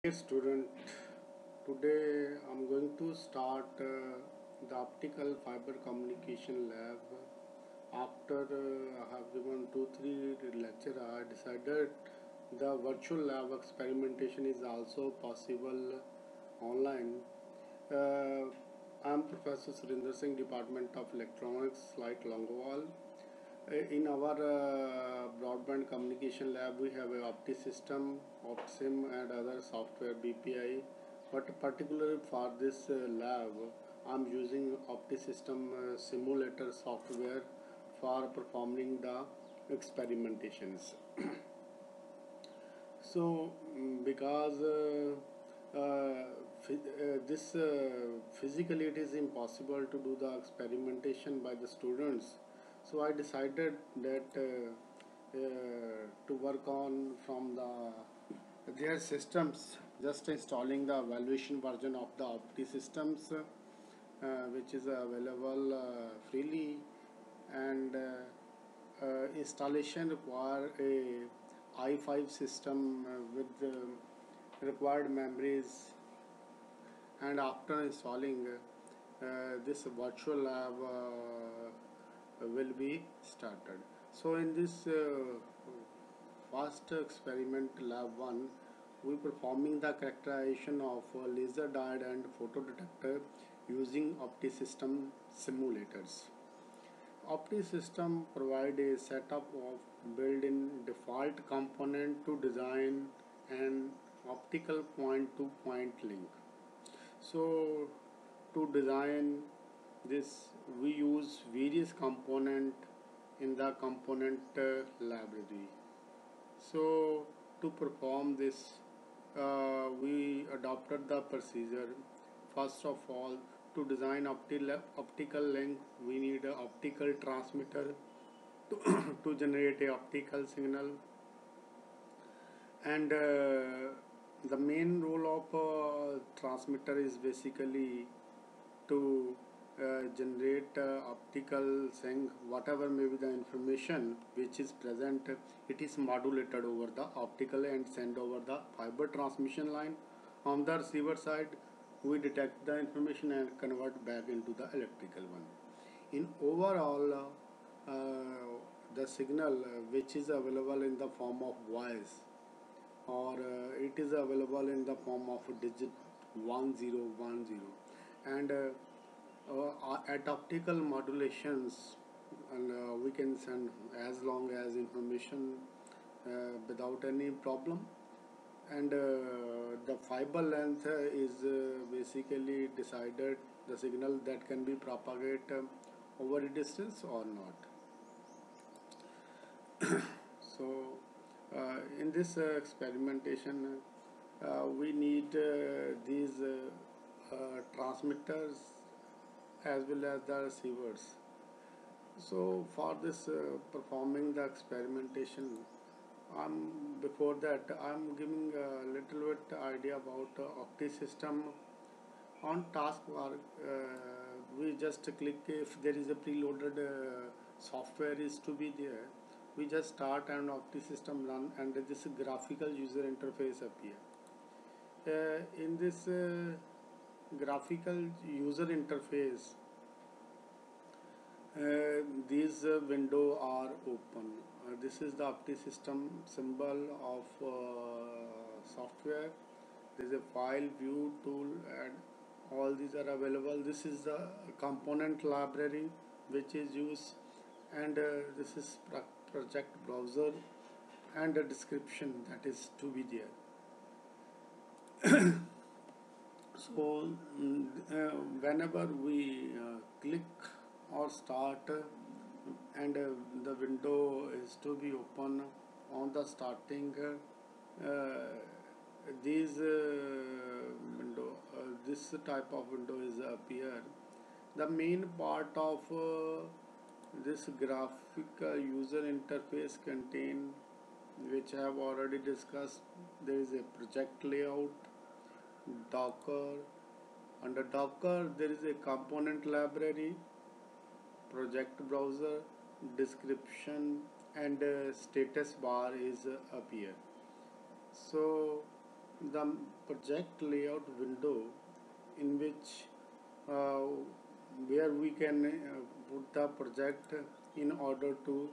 Dear student, today I'm going to start the optical fiber communication lab. After I have given 2-3 lecture, I decided the virtual lab experimentation is also possible online. Uh, I'm Professor Surinder Singh, Department of Electronics, like Longowal. In our broadband communication lab, we have a OptiSystem, OpSim, and other software BPI. But particularly for this lab, I'm using OptiSystem simulator software for performing the experimentations. So, because this physically it is impossible to do the experimentation by the students, so I decided that to work on from their systems, just installing the evaluation version of the Opti systems, which is available freely, and installation require a i5 system with required memories, and after installing this virtual lab will be started. So in this first experiment lab 1, we performing the characterization of laser diode and photodetector using OptiSystem simulators. OptiSystem provide a setup of built-in default component to design an optical point-to-point link. So to design this, we use various component in the component library. So to perform this, we adopted the procedure. First of all, to design optical link, we need an optical transmitter to, to generate a optical signal, and the main role of transmitter is basically to generate optical sync. Whatever may be the information which is present, it is modulated over the optical and sent over the fiber transmission line. On the receiver side, we detect the information and convert back into the electrical one. In overall, the signal which is available in the form of voice, or it is available in the form of digit 1010, and at optical modulations, and we can send as long as information without any problem, and the fiber length is basically decided the signal that can be propagated over a distance or not. So in this experimentation, we need these transmitters as well as the receivers. So for this performing the experimentation, before that I'm giving a little bit idea about OptiSystem. On taskbar, we just click if there is a preloaded software is to be there. We just start and OptiSystem run, and this graphical user interface appear. In this graphical user interface, these window are open. This is the OptiSystem symbol of software. There is a file view tool, and all these are available. This is the component library which is used, and this is project browser and a description that is to be there. So whenever we click or start, and the window is to be open on the starting, these window this type of window is appear. The main part of this graphical user interface contain, which I have already discussed. There is a project layout, Docker. Under Docker, there is a component library, project browser, description, and status bar is appear. So the project layout window in which uh, where we can put the project in order to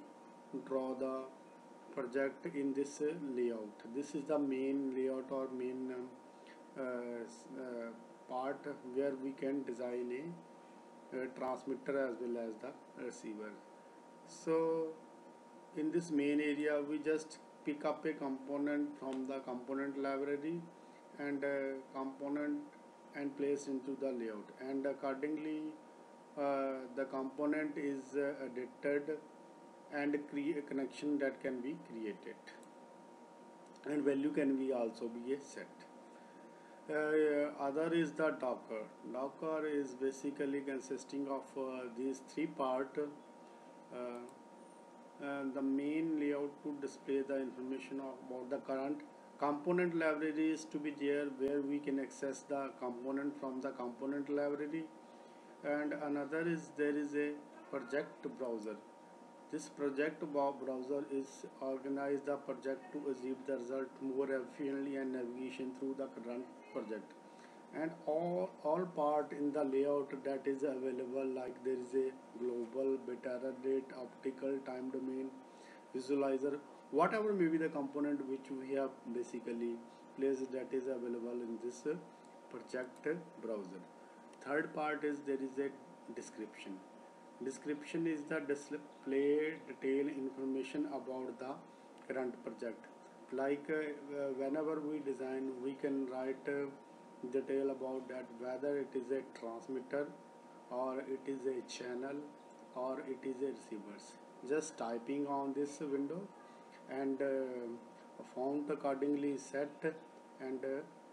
draw the project in this layout. This is the main layout or main part where we can design a transmitter as well as the receiver. So in this main area we just pick up a component from the component library and component and place into the layout, and accordingly the component is edited and create a connection that can be created, and value can be also be set. Other is the Docker. Docker is basically consisting of these three parts. The main layout to display the information about the current component library is to be there, where we can access the component from the component library, and another is there is a project browser. This project browser is organized the project to achieve the result more efficiently and navigation through the current project, and all part in the layout that is available, like there is a global, bit error rate, optical, time domain, visualizer, whatever may be the component which we have basically placed, that is available in this project browser. Third part is there is a description. Description is the display detail information about the current project. Like whenever we design, we can write detail about that, whether it is a transmitter or it is a channel or it is a receivers. Just typing on this window, and font accordingly set, and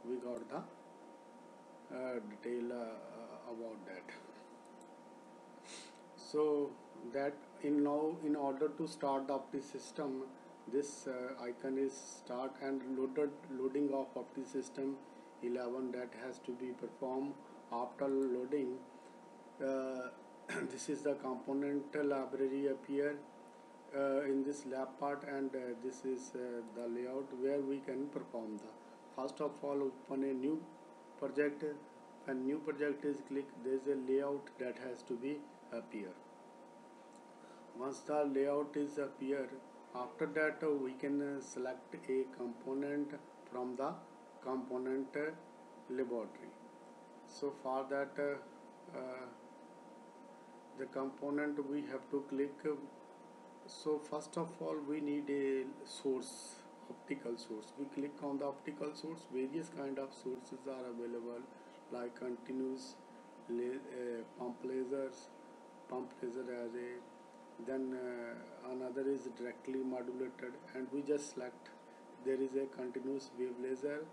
we got the detail about that. So that in order to start up the system, this icon is start and loading of the system 11 that has to be performed. After loading, this is the component library appear in this lab part, and this is the layout where we can perform the. First of all, open a new project. When new project is clicked, there is a layout that has to be appear. Once the layout is appear, after that we can select a component from the component laboratory. So for that the component we have to click. So first of all we need a source, optical source. We click on the optical source. Various kind of sources are available, like continuous pump lasers, pump laser array. Then another is directly modulated, and we just select there is a continuous wave laser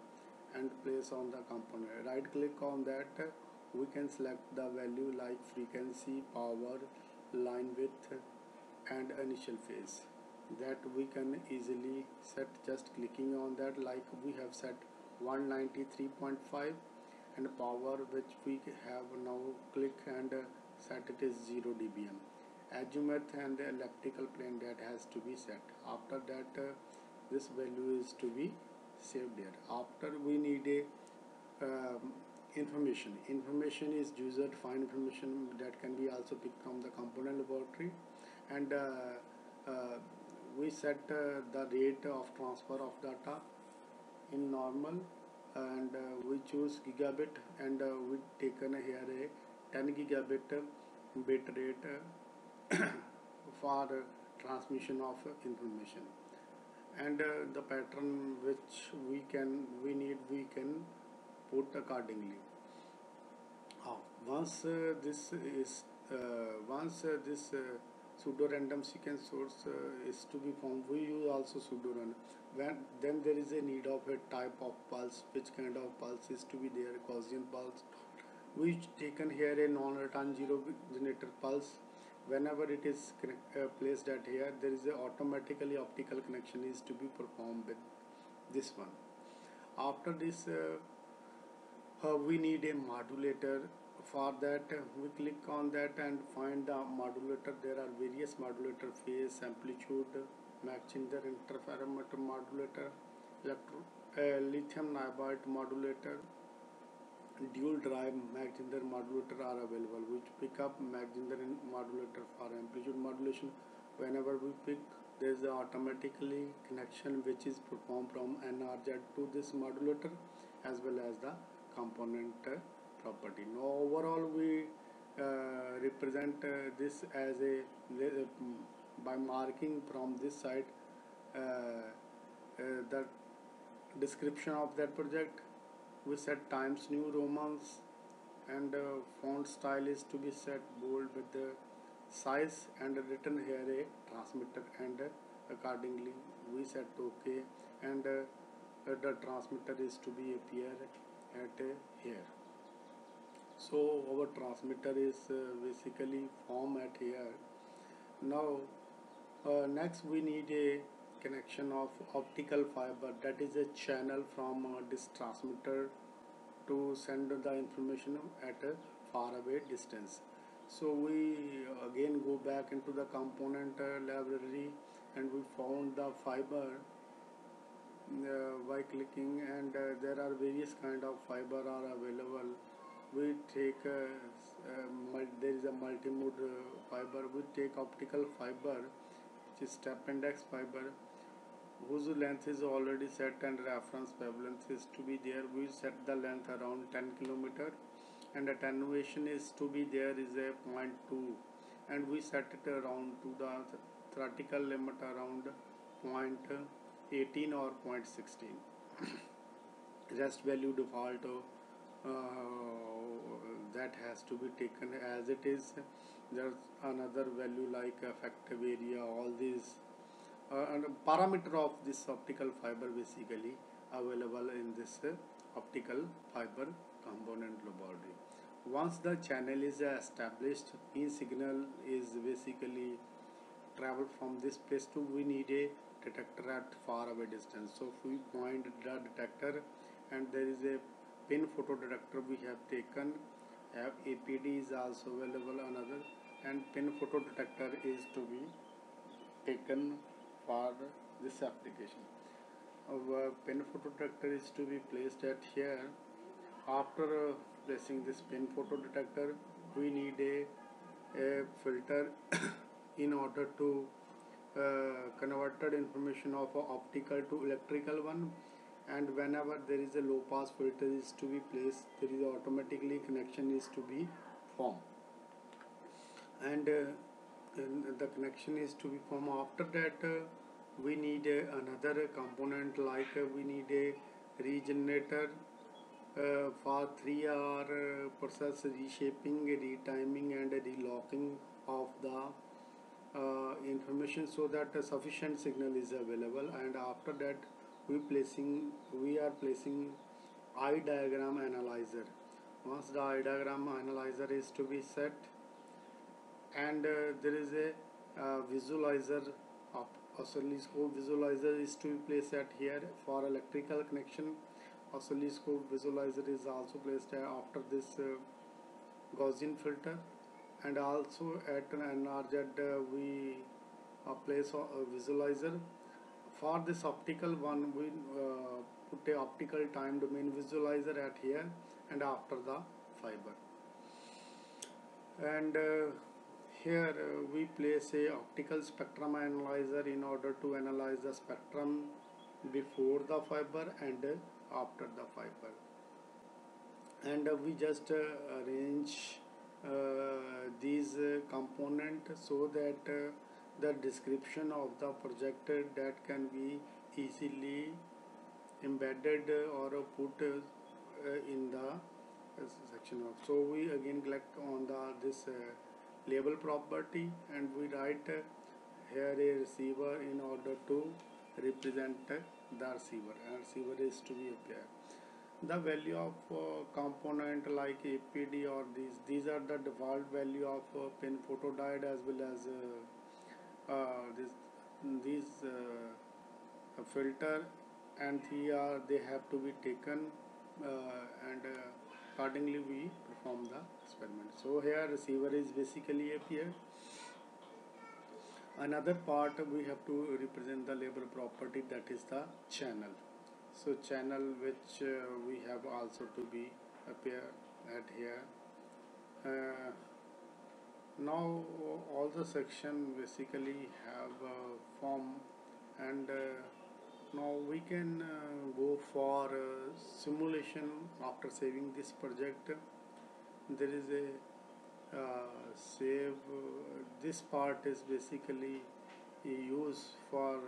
and place on the component. Right click on that, we can select the value like frequency, power, line width and initial phase. That we can easily set just clicking on that. Like we have set 193.5, and power which we have now click and set it is 0 dBm. Azimuth and the elliptical plane that has to be set. After that this value is to be saved here. After we need a information is user defined information that can be also picked from the component laboratory, and we set the rate of transfer of data in normal, and we choose gigabit, and we taken here a 10 gigabit bit rate for transmission of information, and the pattern which we can put accordingly. Once this pseudo random sequence source is to be found, we use also pseudo random. Then there is a need of a type of pulse, which kind of pulse is to be there. Gaussian pulse, we taken here a non-return zero generator pulse. Whenever it is placed at here, there is a automatically optical connection is to be performed with this one. After this we need a modulator. For that we click on that and find the modulator. There are various modulator: phase, amplitude, Mach-Zehnder, interferometer modulator, a lithium niobate modulator, dual drive Mach-Zehnder modulator are available, which pick up Mach-Zehnder modulator for amplitude modulation. Whenever we pick, there is a automatically connection which is performed from NRZ to this modulator as well as the component property. Now overall we represent this as a by marking from this side the description of that project. We set Times New Romans, and font style is to be set bold with the size, and written here a transmitter, and accordingly we set OK, and the transmitter is to be appear at here. So our transmitter is basically form at here. Now next we need a connection of optical fiber, that is a channel from this transmitter to send the information at a far away distance. So we again go back into the component library, and we found the fiber by clicking, and there are various kind of fiber are available. We take there is a multi-mode fiber. We take optical fiber, which is step index fiber, whose length is already set and reference wavelength is to be there. We set the length around 10 km, and attenuation is to be there is a 0.2, and we set it around to the theoretical limit around 0.18 or 0.16. Rest value default that has to be taken as it is. There's another value like effective area, all these and parameter of this optical fiber basically available in this optical fiber component laboratory. Once the channel is established, P signal is basically travel from this place to, we need a detector at far away distance. So if we point the detector, and there is a pin photo detector we have taken, APD is also available another, and pin photo detector is to be taken for this application. Our pin photo detector is to be placed at here. After placing this pin photo detector, we need a filter in order to converted information of optical to electrical one, and whenever there is a low pass filter is to be placed, there is automatically connection is to be formed, and the connection is to be formed. After that we need another component like we need a regenerator for 3R process reshaping, retiming and relocking of the information so that a sufficient signal is available. And after that we are placing eye diagram analyzer. Once the eye diagram analyzer is to be set, and there is a visualizer of oscilloscope visualizer is to be placed at here for electrical connection. Oscilloscope visualizer is also placed after this Gaussian filter, and also at an NRZ we place a visualizer. For this optical one we put a optical time domain visualizer at here and after the fiber, and here we place a optical spectrum analyzer in order to analyze the spectrum before the fiber and after the fiber, and we just arrange these components so that the description of the project that can be easily embedded or put in the section of. So we again click on this label property, and we write here a receiver in order to represent the receiver, and receiver is to be appear. The value of component like APD or these are the default value of pin photodiode as well as these filter, and they have to be taken and accordingly we perform the experiment. So here receiver is basically appeared. Another part we have to represent the label property, that is the channel. So channel which we have also to be appear at here. uh, Now all the section basically have a form, and now we can go for simulation. After saving this project, there is a save. This part is basically used for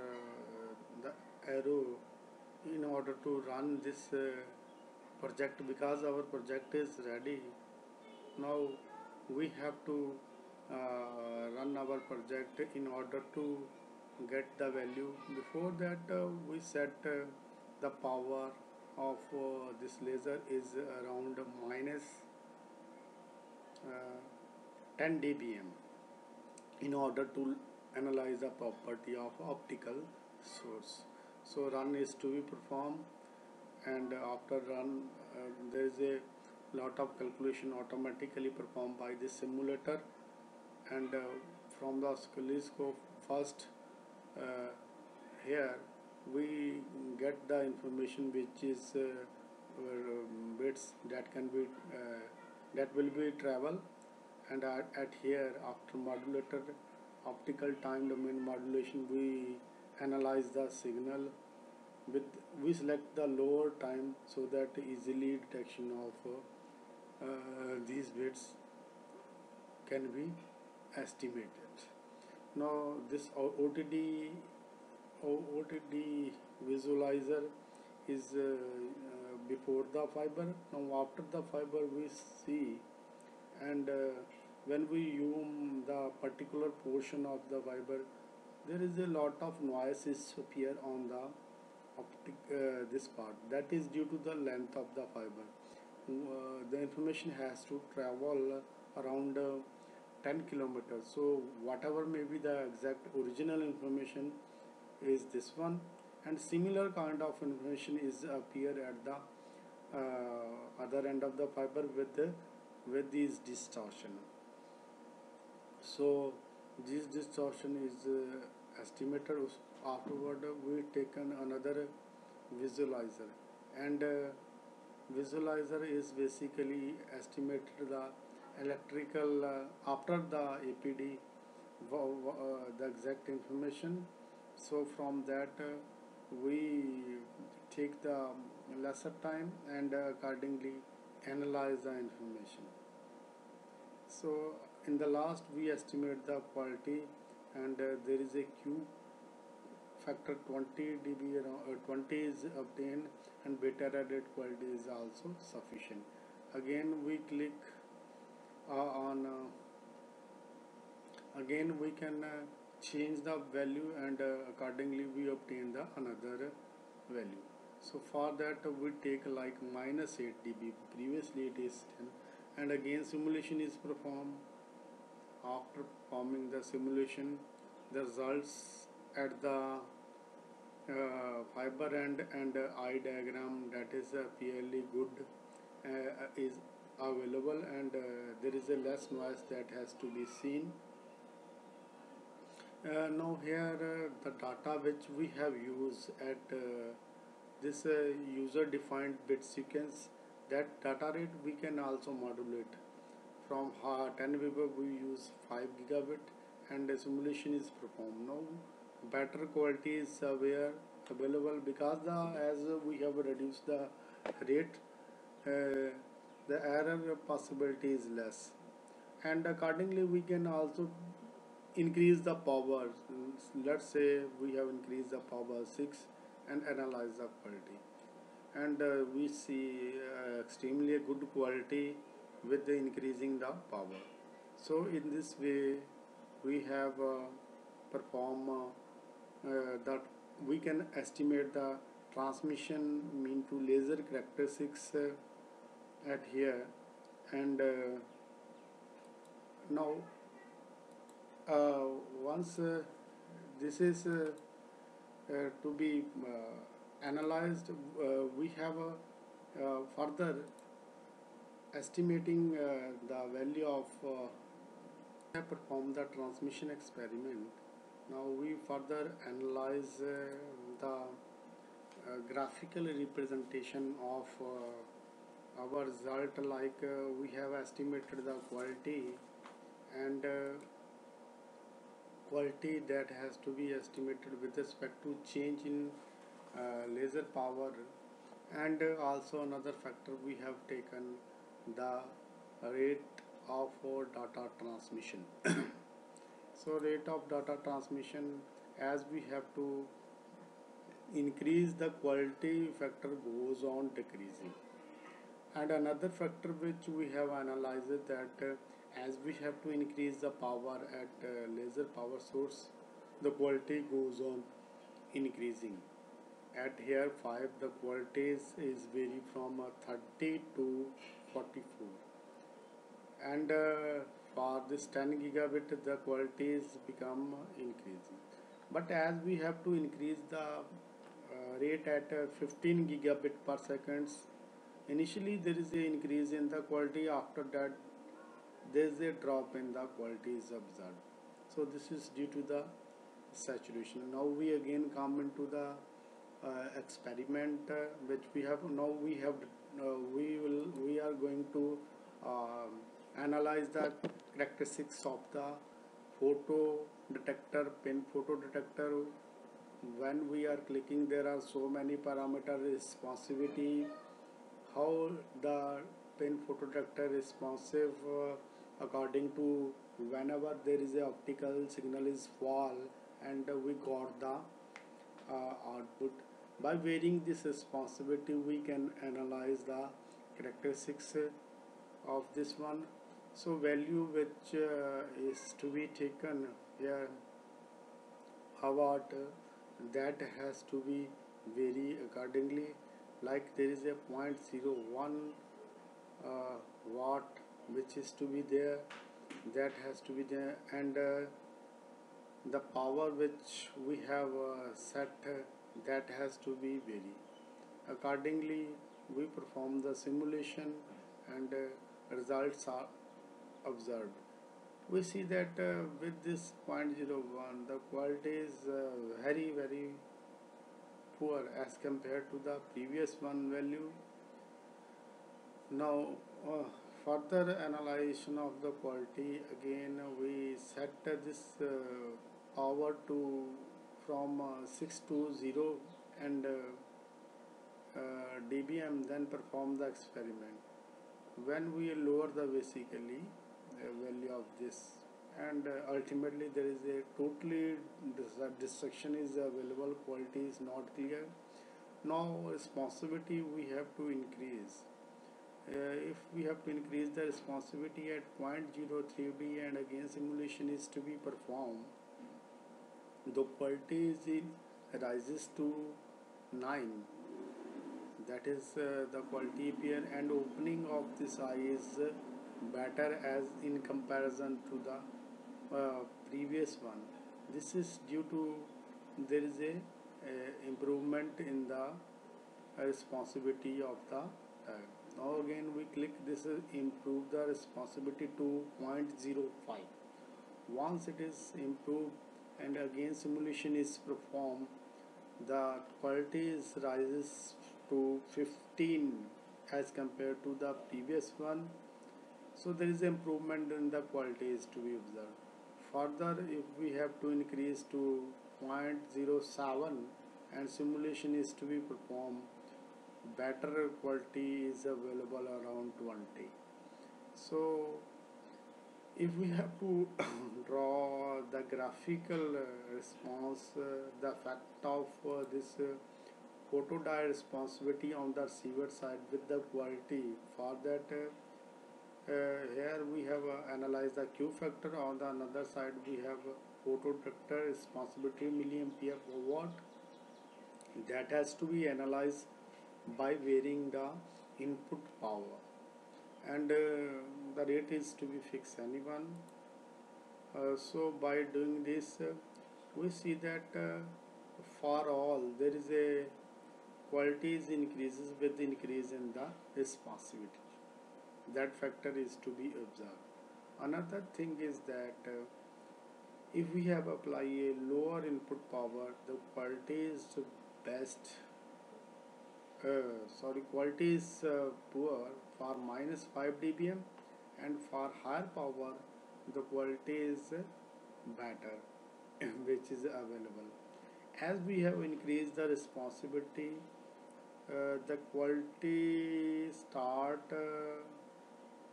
the arrow in order to run this project, because our project is ready. Now we have to run our project in order to get the value. Before that, we set the power of this laser is around minus uh, 10 dBm in order to analyze the property of optical source. So run is to be performed, and after run there is a lot of calculation automatically performed by this simulator. And from the oscilloscope first, uh, here we get the information which is bits that can be that will be travel. And at here, after modulator optical time domain modulation, we analyze the signal with, we select the lower time so that easily detection of these bits can be estimated. Now this OTD visualizer is before the fiber. Now after the fiber we see, and when we zoom the particular portion of the fiber, there is a lot of noises appear on the this part. That is due to the length of the fiber. The information has to travel around 10 kilometers. So whatever may be the exact original information is this one, and similar kind of information is appear at the other end of the fiber with these distortion. So this distortion is estimated. Afterward we taken another visualizer, and visualizer is basically estimated the electrical after the APD the exact information. So from that we take the lesser time and accordingly analyze the information. So in the last we estimate the quality, and there is a Q factor 20 dB, around 20 is obtained, and beta radiate quality is also sufficient. Again we click on again we can change the value, and accordingly we obtain the another value. So for that we take like minus 8 dB, previously it is 10, and again simulation is performed. After performing the simulation, the results at the fiber end and eye diagram, that is fairly good is available, and there is a less noise that has to be seen. Now here the data which we have used at this user defined bit sequence, that data rate we can also modulate from 10 Weber we use 5 gigabit, and the simulation is performed. Now better quality is available, because as we have reduced the rate, uh, the error possibility is less, and accordingly we can also increase the power. Let's say we have increased the power 6 and analyze the quality, and we see extremely good quality with the increasing the power. So in this way we have perform that we can estimate the transmission mean to laser characteristics at here. And now uh, once this is to be analyzed, we have further estimating the value of have performed the transmission experiment. Now we further analyze the graphical representation of our result, like we have estimated the quality, and quality that has to be estimated with respect to change in laser power, and also another factor we have taken the rate of data transmission. So rate of data transmission, as we have to increase, the quality factor goes on decreasing. And another factor which we have analyzed, that as we have to increase the power at laser power source, the quality goes on increasing. At here 5, the qualities is vary from 30 to 44, and for this 10 gigabit the qualities become increasing. But as we have to increase the rate at 15 gigabit per seconds, initially there is a increase in the quality, after that there is a drop in the quality is observed. So this is due to the saturation. Now we again come into the experiment which we have now. We are going to analyze the characteristics of the photo detector, pin photo detector. When we are clicking, there are so many parameters: responsivity, how the pin photo detector responsive according to whenever there is a optical signal is fall, and we got the output. By varying this responsivity, we can analyze the characteristics of this one. So value which is to be taken here about that has to be vary accordingly. Like there is a 0.01 watt which is to be there, that has to be there, and the power which we have set, that has to be vary accordingly. We perform the simulation, and results are observed. We see that with this 0.01 the quality is very poor as compared to the previous one value. Now further analyzation of the quality, again we set this power to from 6 to 0, and dBm, then perform the experiment. When we lower the basically value of this, and ultimately there is a totally destruction is available, quality is not clear. Now responsivity we have to increase. If we have to increase the responsivity at 0.03 and again simulation is to be performed, the quality is rises to 9. That is the quality appear, and opening of this eye is better as in comparison to the previous one. This is due to there is a improvement in the responsivity of the tag. Now again we click this, improve the responsivity to 0.05. Once it is improved and again simulation is performed, the quality is rises to 15 as compared to the previous one. So there is improvement in the quality is to be observed. Further, if we have to increase to 0.07 and simulation is to be performed, better quality is available around 20. So if we have to draw the graphical response, the effect of this photodiode responsivity on the receiver side with the quality, for that here we have analyzed the Q factor. On the another side we have photo detector responsivity milliampere per watt, that has to be analyzed by varying the input power, and the rate is to be fixed anyone. So by doing this we see that for all there is a quality is increases with increase in the responsivity. That factor is to be observed. Another thing is that if we have apply a lower input power, the quality is best sorry, quality is poor for minus 5 dBm, and for higher power the quality is better which is available. As we have increased the responsibility, the quality start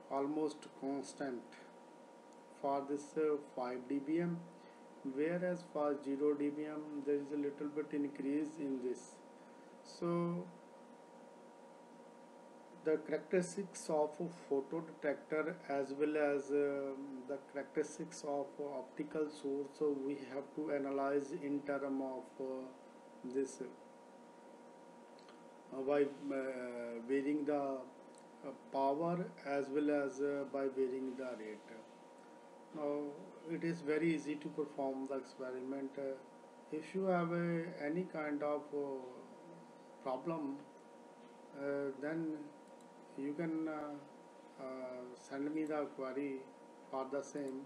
almost constant for this 5 dBm, whereas for 0 dBm there is a little bit increase in this. So the characteristics of a photo detector as well as the characteristics of optical source, so we have to analyze in term of this by varying the power as well as by varying the rate. Now it is very easy to perform the experiment. If you have any kind of problem, then you can send me the query for the same.